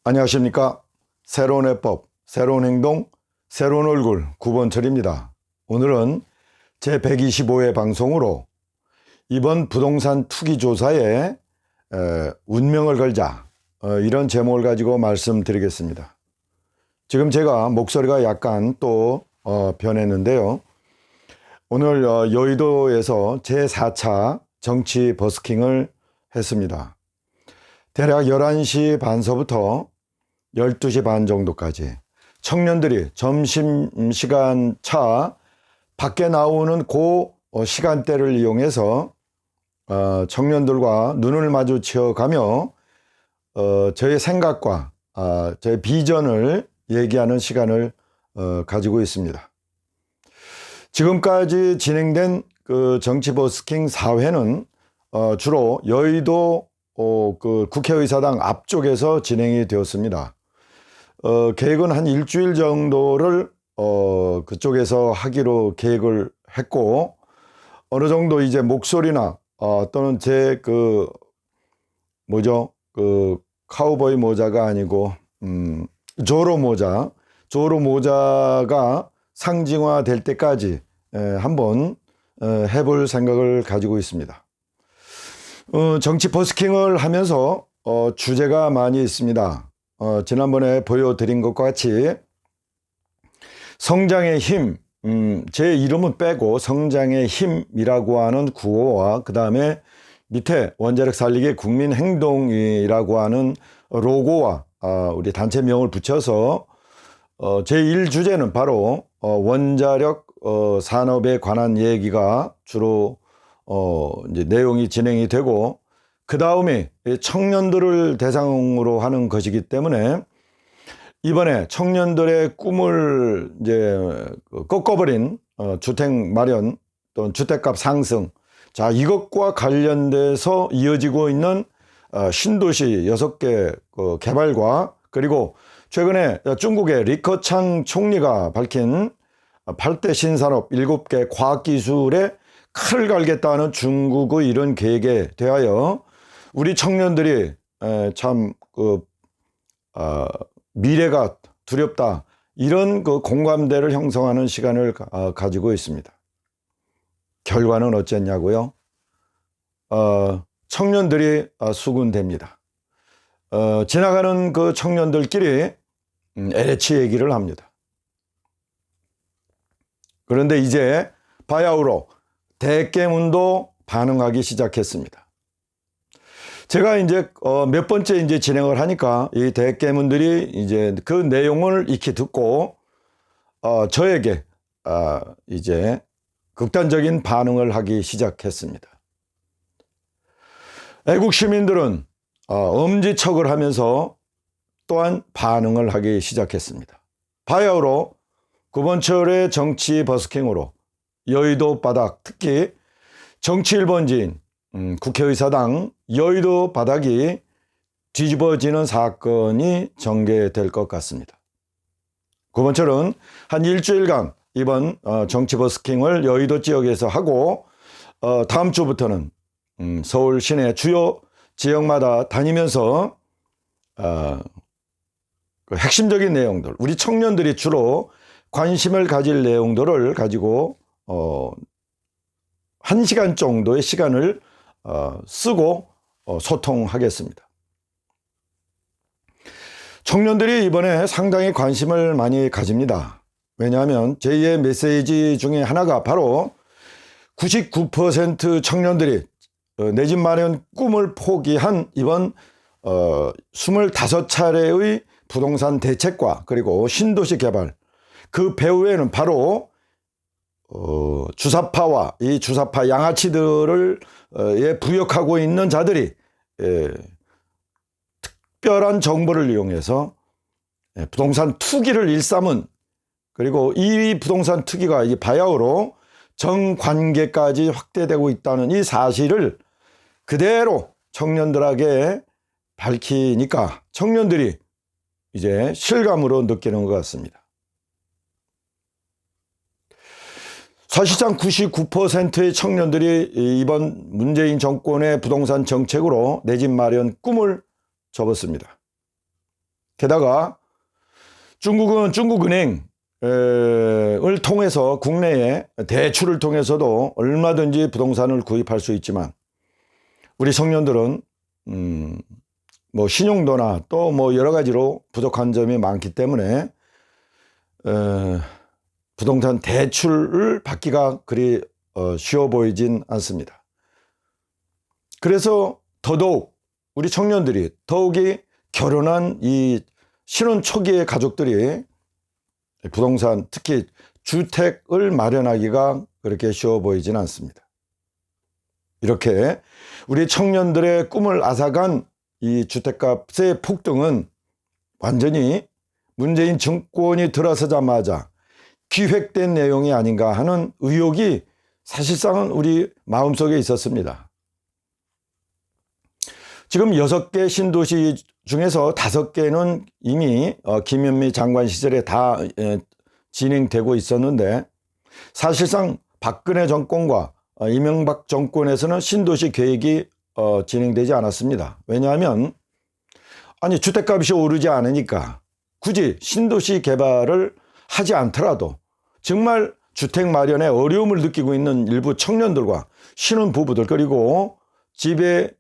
안녕하십니까. 새로운 해법, 새로운 행동, 새로운 얼굴 구본철입니다. 오늘은 제125회 방송으로 이번 부동산 투기 조사에 운명을 걸자 이런 제목을 가지고 말씀드리겠습니다. 지금 제가 목소리가 약간 또 변했는데요. 오늘 여의도에서 제4차 정치 버스킹을 했습니다. 대략 11시 반서부터 12시 반 정도까지 청년들이 점심시간 차 밖에 나오는 그 시간대를 이용해서 청년들과 눈을 마주쳐 가며 저의 생각과 저의 비전을 얘기하는 시간을 가지고 있습니다. 지금까지 진행된 그 정치 버스킹 4회는 주로 여의도 그 국회의사당 앞쪽에서 진행이 되었습니다. 계획은 한 일주일 정도를 그쪽에서 하기로 계획을 했고, 어느 정도 이제 목소리나 또는 제 그 카우보이 모자가 아니고 조로 모자가 상징화 될 때까지 한번 해볼 생각을 가지고 있습니다. 정치 버스킹을 하면서 주제가 많이 있습니다. 지난번에 보여드린 것과 같이 성장의 힘, 제 이름은 빼고 성장의 힘이라고 하는 구호와 그 다음에 밑에 원자력 살리기 국민행동이라고 하는 로고와 우리 단체명을 붙여서 제1주제는 바로 원자력 산업에 관한 얘기가 주로 이제 내용이 진행이 되고, 그 다음에 청년들을 대상으로 하는 것이기 때문에 이번에 청년들의 꿈을 이제 꺾어버린 주택 마련 또는 주택값 상승, 자, 이것과 관련돼서 이어지고 있는 신도시 6개 개발과, 그리고 최근에 중국의 리커창 총리가 밝힌 8대 신산업 7개 과학기술에 칼을 갈겠다는 중국의 이런 계획에 대하여 우리 청년들이 참 미래가 두렵다, 이런 그 공감대를 형성하는 시간을 가지고 있습니다. 결과는 어쨌냐고요? 청년들이 수군됩니다. 지나가는 그 청년들끼리 LH 얘기를 합니다. 그런데 이제 바야흐로 대깨문도 반응하기 시작했습니다. 제가 이제 몇 번째 이제 진행을 하니까 이 대깨문들이 이제 그 내용을 익히 듣고 저에게 이제 극단적인 반응을 하기 시작했습니다. 애국 시민들은 엄지척을 하면서 또한 반응을 하기 시작했습니다. 바야흐로 구본철의 정치 버스킹으로 여의도 바닥, 특히 정치 1번지인 국회의사당 여의도 바닥이 뒤집어지는 사건이 전개될 것 같습니다. 구본철은 한 일주일간 이번 정치 버스킹을 여의도 지역에서 하고, 다음 주부터는 서울 시내 주요 지역마다 다니면서 그 핵심적인 내용들, 우리 청년들이 주로 관심을 가질 내용들을 가지고 1시간 정도의 시간을 쓰고 소통하겠습니다. 청년들이 이번에 상당히 관심을 많이 가집니다. 왜냐하면 제2의 메시지 중에 하나가 바로 99% 청년들이 내 집 마련 꿈을 포기한 이번 25차례의 부동산 대책과 그리고 신도시 개발, 그 배후에는 바로 주사파와 이 주사파 양아치들을 부역하고 있는 자들이 특별한 정보를 이용해서 부동산 투기를 일삼은, 그리고 이 부동산 투기가 이 바야흐로 정관계까지 확대되고 있다는 이 사실을 그대로 청년들에게 밝히니까 청년들이 이제 실감으로 느끼는 것 같습니다. 사실상 99%의 청년들이 이번 문재인 정권의 부동산 정책으로 내 집 마련 꿈을 접었습니다. 게다가 중국은 중국은행을 통해서 국내에 대출을 통해서도 얼마든지 부동산을 구입할 수 있지만 우리 청년들은 뭐 신용도나 또 뭐 여러 가지로 부족한 점이 많기 때문에 부동산 대출을 받기가 그리 쉬워 보이진 않습니다. 그래서 더더욱 우리 청년들이 더욱이 결혼한 이 신혼 초기의 가족들이 부동산, 특히 주택을 마련하기가 그렇게 쉬워 보이진 않습니다. 이렇게 우리 청년들의 꿈을 앗아간 이 주택값의 폭등은 완전히 문재인 정권이 들어서자마자 기획된 내용이 아닌가 하는 의혹이 사실상은 우리 마음속에 있었습니다. 지금 6개 신도시 중에서 5개는 이미 김현미 장관 시절에 다 진행되고 있었는데 사실상 박근혜 정권과 이명박 정권에서는 신도시 계획이 진행되지 않았습니다. 왜냐하면 아니 주택값이 오르지 않으니까 굳이 신도시 개발을 하지 않더라도 정말 주택 마련에 어려움을 느끼고 있는 일부 청년들과 신혼부부들 그리고 집의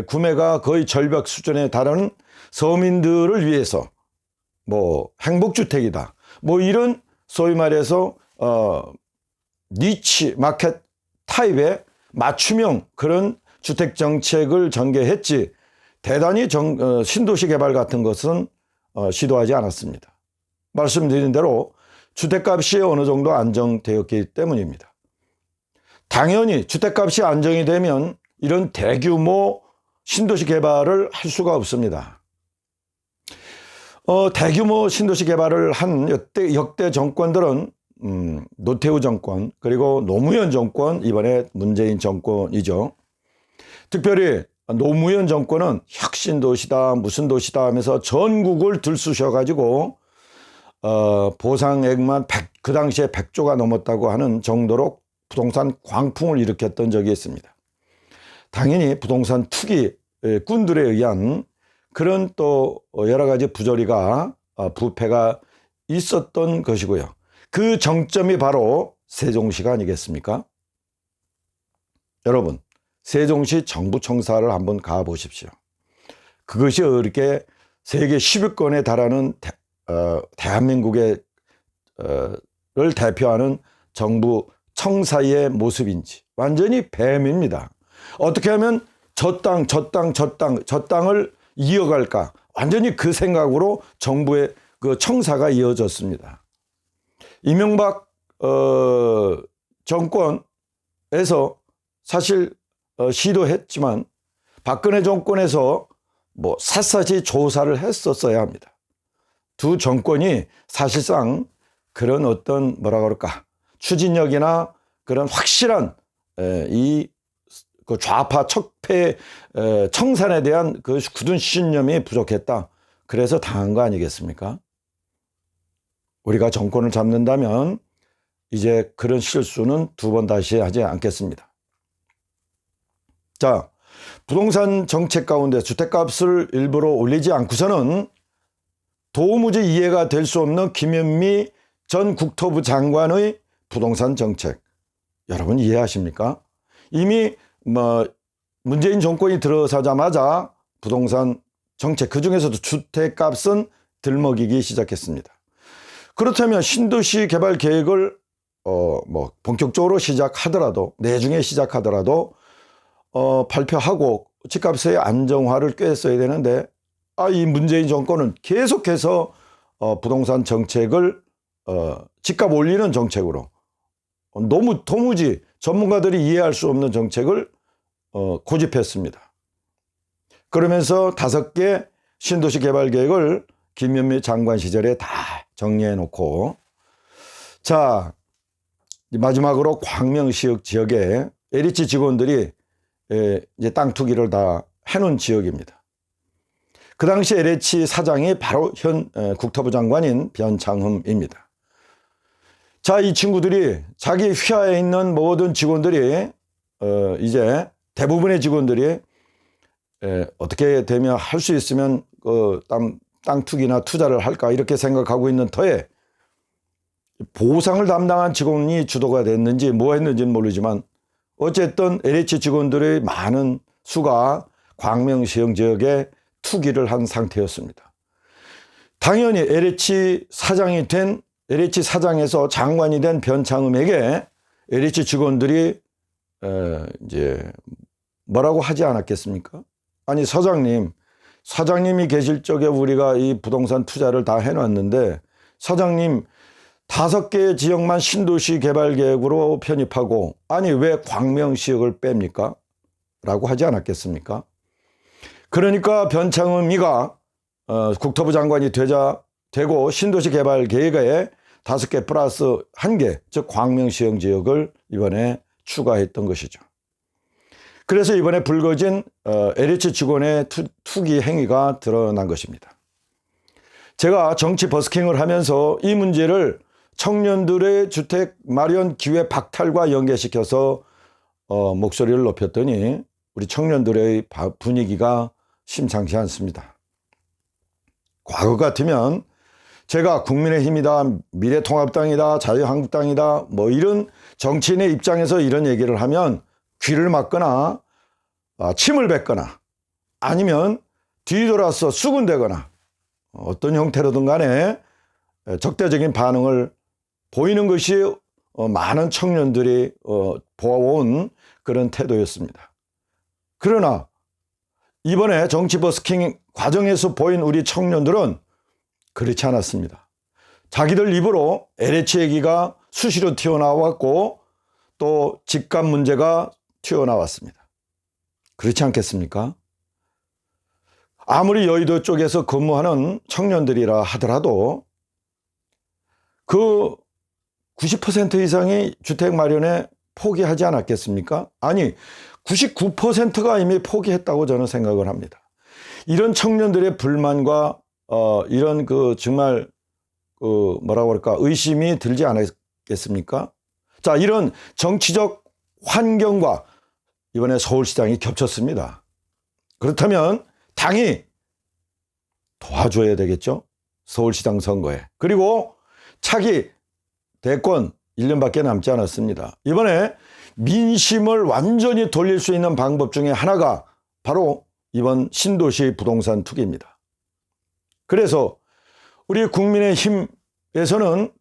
구매가 거의 절벽 수준에 달하는 서민들을 위해서 뭐 행복주택이다 뭐 이런 소위 말해서 니치 마켓 타입의 맞춤형 그런 주택 정책을 전개했지 대단히 신도시 개발 같은 것은 시도하지 않았습니다. 말씀드린 대로 주택값이 어느 정도 안정되었기 때문입니다. 당연히 주택값이 안정이 되면 이런 대규모 신도시 개발을 할 수가 없습니다. 대규모 신도시 개발을 한 역대 정권들은 노태우 정권 그리고 노무현 정권 이번에 문재인 정권이죠. 특별히 노무현 정권은 혁신도시다 무슨 도시다 하면서 전국을 들쑤셔가지고 보상액만 그 당시에 100조가 넘었다고 하는 정도로 부동산 광풍을 일으켰던 적이 있습니다. 당연히 부동산 투기 꾼들에 의한 그런 또 여러 가지 부조리가 부패가 있었던 것이고요. 그 정점이 바로 세종시가 아니겠습니까? 여러분 세종시 정부청사를 한번 가보십시오. 그것이 이렇게 세계 10위권에 달하는 대한민국의 를 대표하는 정부 청사의 모습인지 완전히 뱀입니다. 어떻게 하면 저 땅을 이어갈까 완전히 그 생각으로 정부의 그 청사가 이어졌습니다. 이명박 정권에서 사실 시도했지만 박근혜 정권에서 뭐 샅샅이 조사를 했었어야 합니다. 두 정권이 사실상 그런 어떤 뭐라 그럴까 추진력이나 그런 확실한 그 좌파 척패 청산에 대한 그 굳은 신념이 부족했다. 그래서 당한 거 아니겠습니까? 우리가 정권을 잡는다면 이제 그런 실수는 두 번 다시 하지 않겠습니다. 자, 부동산 정책 가운데 주택값을 일부러 올리지 않고서는 도무지 이해가 될 수 없는 김현미 전 국토부 장관의 부동산 정책. 여러분 이해하십니까? 이미 문재인 정권이 들어서자마자 부동산 정책 그중에서도 주택값은 들먹이기 시작했습니다. 그렇다면 신도시 개발 계획을 본격적으로 시작하더라도 내중에 시작하더라도 발표하고 집값의 안정화를 꾀했어야 되는데 이 문재인 정권은 계속해서 부동산 정책을 집값 올리는 정책으로 너무 도무지 전문가들이 이해할 수 없는 정책을 고집했습니다. 그러면서 5개 신도시 개발 계획을 김현미 장관 시절에 다 정리해 놓고 자 마지막으로 광명시역 지역에 LH 직원들이 이제 땅 투기를 다 해놓은 지역입니다. 그 당시 LH 사장이 바로 현 국토부 장관인 변창흠입니다. 자, 이 친구들이 자기 휘하에 있는 모든 직원들이 이제 대부분의 직원들이 어떻게 되면 할 수 있으면 땅 땅 투기나 투자를 할까 이렇게 생각하고 있는 터에 보상을 담당한 직원이 주도가 됐는지 뭐 했는지는 모르지만 어쨌든 LH 직원들의 많은 수가 광명시형 지역에 투기를 한 상태였습니다. 당연히 LH 사장에서 장관이 된 변창흠에게 LH 직원들이 이제 뭐라고 하지 않았겠습니까? 아니 사장님이 계실 적에 우리가 이 부동산 투자를 다 해놨는데 사장님 5개 지역만 신도시 개발 계획으로 편입하고 아니 왜 광명시역을 뺍니까? 라고 하지 않았겠습니까? 그러니까 변창흠이가 국토부 장관이 되고 신도시 개발 계획에 5개 플러스 1개, 즉 광명시형 지역을 이번에 추가했던 것이죠. 그래서 이번에 불거진 LH 직원의 투기 행위가 드러난 것입니다. 제가 정치 버스킹을 하면서 이 문제를 청년들의 주택 마련 기회 박탈과 연계시켜서 목소리를 높였더니 우리 청년들의 분위기가 심상치 않습니다. 과거 같으면 제가 국민의힘이다, 미래통합당이다, 자유한국당이다 뭐 이런 정치인의 입장에서 이런 얘기를 하면 귀를 막거나 침을 뱉거나 아니면 뒤돌아서 수군대거나 어떤 형태로든 간에 적대적인 반응을 보이는 것이 많은 청년들이 보아온 그런 태도였습니다. 그러나 이번에 정치 버스킹 과정에서 보인 우리 청년들은 그렇지 않았습니다. 자기들 입으로 LH 얘기가 수시로 튀어나왔고 또 집값 문제가 튀어나왔습니다. 그렇지 않겠습니까? 아무리 여의도 쪽에서 근무하는 청년들이라 하더라도 그 90% 이상이 주택 마련에 포기하지 않았겠습니까? 아니 99%가 이미 포기했다고 저는 생각을 합니다. 이런 청년들의 불만과 이런 정말 뭐라고 할까 의심이 들지 않았겠습니까? 자, 이런 정치적 환경과 이번에 서울시장이 겹쳤습니다. 그렇다면 당이 도와줘야 되겠죠? 서울시장 선거에. 그리고 차기 대권 1년밖에 남지 않았습니다. 이번에 민심을 완전히 돌릴 수 있는 방법 중에 하나가 바로 이번 신도시 부동산 투기입니다. 그래서 우리 국민의힘에서는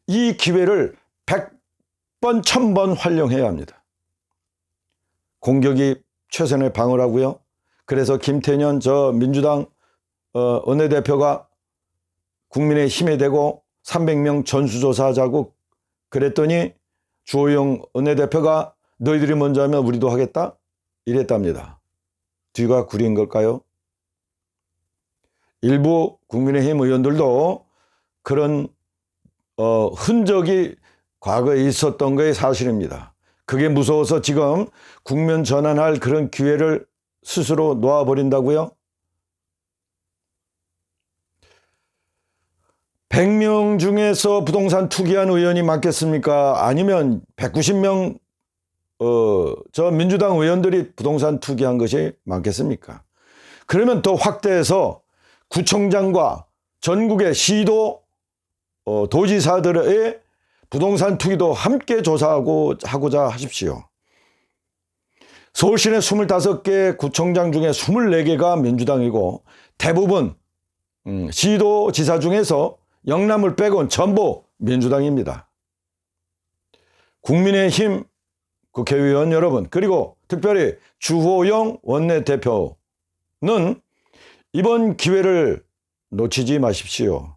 이 기회를 100번, 1000번 활용해야 합니다. 공격이 최선의 방어라고요. 그래서 김태년 민주당 원내대표가 국민의힘에 대고 300명 전수조사하자고 그랬더니 주호영 원내대표가 너희들이 먼저 하면 우리도 하겠다? 이랬답니다. 뒤가 구린 걸까요? 일부 국민의힘 의원들도 그런 흔적이 과거에 있었던 게 사실입니다. 그게 무서워서 지금 국면 전환할 그런 기회를 스스로 놓아버린다고요? 100명 중에서 부동산 투기한 의원이 많겠습니까? 아니면 190명 저 민주당 의원들이 부동산 투기한 것이 많겠습니까? 그러면 더 확대해서 구청장과 전국의 시도 도지사들의 부동산 투기도 함께 조사하고자 하십시오. 서울시내 25개 구청장 중에 24개가 민주당이고 대부분 시도지사 중에서 영남을 빼곤 전부 민주당입니다. 국민의힘 국회의원 여러분, 그리고 특별히 주호영 원내대표는 이번 기회를 놓치지 마십시오.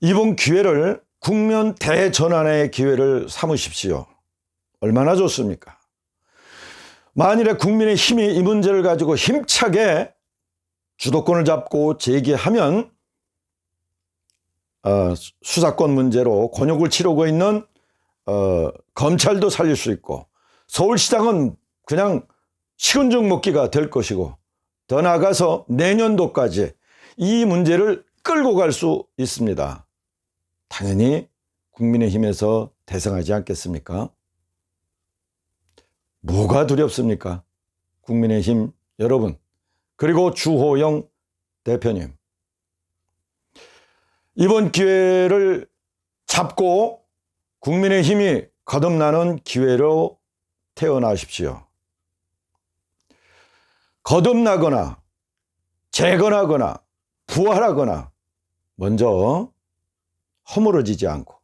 이번 기회를 국면 대전환의 기회를 삼으십시오. 얼마나 좋습니까? 만일에 국민의힘이 이 문제를 가지고 힘차게 주도권을 잡고 제기하면 수사권 문제로 곤욕을 치르고 있는 검찰도 살릴 수 있고 서울시장은 그냥 식은 죽 먹기가 될 것이고 더 나아가서 내년도까지 이 문제를 끌고 갈 수 있습니다. 당연히 국민의힘에서 대성하지 않겠습니까? 뭐가 두렵습니까? 국민의힘 여러분, 그리고 주호영 대표님. 이번 기회를 잡고 국민의힘이 거듭나는 기회로 태어나십시오. 거듭나거나 재건하거나 부활하거나 먼저 허물어지지 않고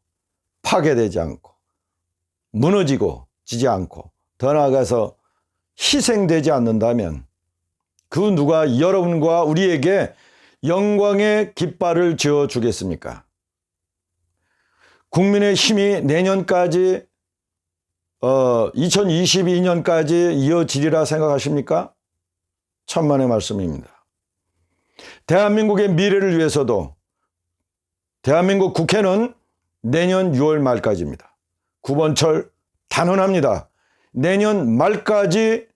파괴되지 않고 무너지고 지지 않고 더 나아가서 희생되지 않는다면 그 누가 여러분과 우리에게 영광의 깃발을 지어주겠습니까? 국민의힘이 내년까지 2022년까지 이어지리라 생각하십니까? 천만의 말씀입니다. 대한민국의 미래를 위해서도 대한민국 국회는 내년 6월 말까지입니다. 9번철 단언합니다. 내년 말까지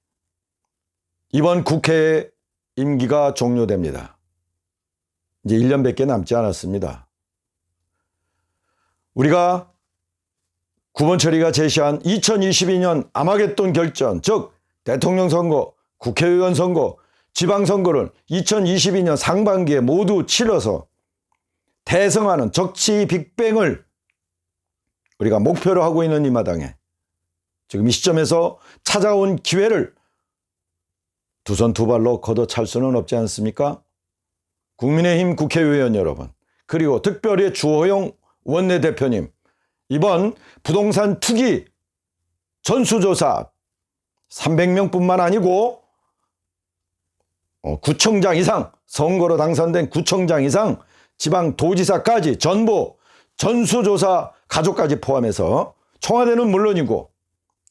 이번 국회의 임기가 종료됩니다. 이제 1년밖에 남지 않았습니다. 우리가 9번철이가 제시한 2022년 아마겟돈 결전, 즉 대통령 선거, 국회의원 선거, 지방선거를 2022년 상반기에 모두 치러서 대성하는 정치 빅뱅을 우리가 목표로 하고 있는 이 마당에 지금 이 시점에서 찾아온 기회를 두 손 두 발로 걷어찰 수는 없지 않습니까? 국민의힘 국회의원 여러분, 그리고 특별히 주호영 원내대표님, 이번 부동산 투기 전수조사 300명뿐만 아니고 구청장 이상, 선거로 당선된 구청장 이상, 지방도지사까지 전부 전수조사 가족까지 포함해서 청와대는 물론이고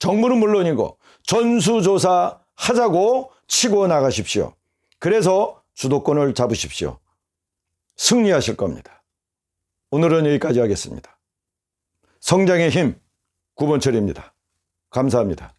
정부는 물론이고 전수조사 하자고 치고 나가십시오. 그래서 주도권을 잡으십시오. 승리하실 겁니다. 오늘은 여기까지 하겠습니다. 성장의 힘 9번철입니다. 감사합니다.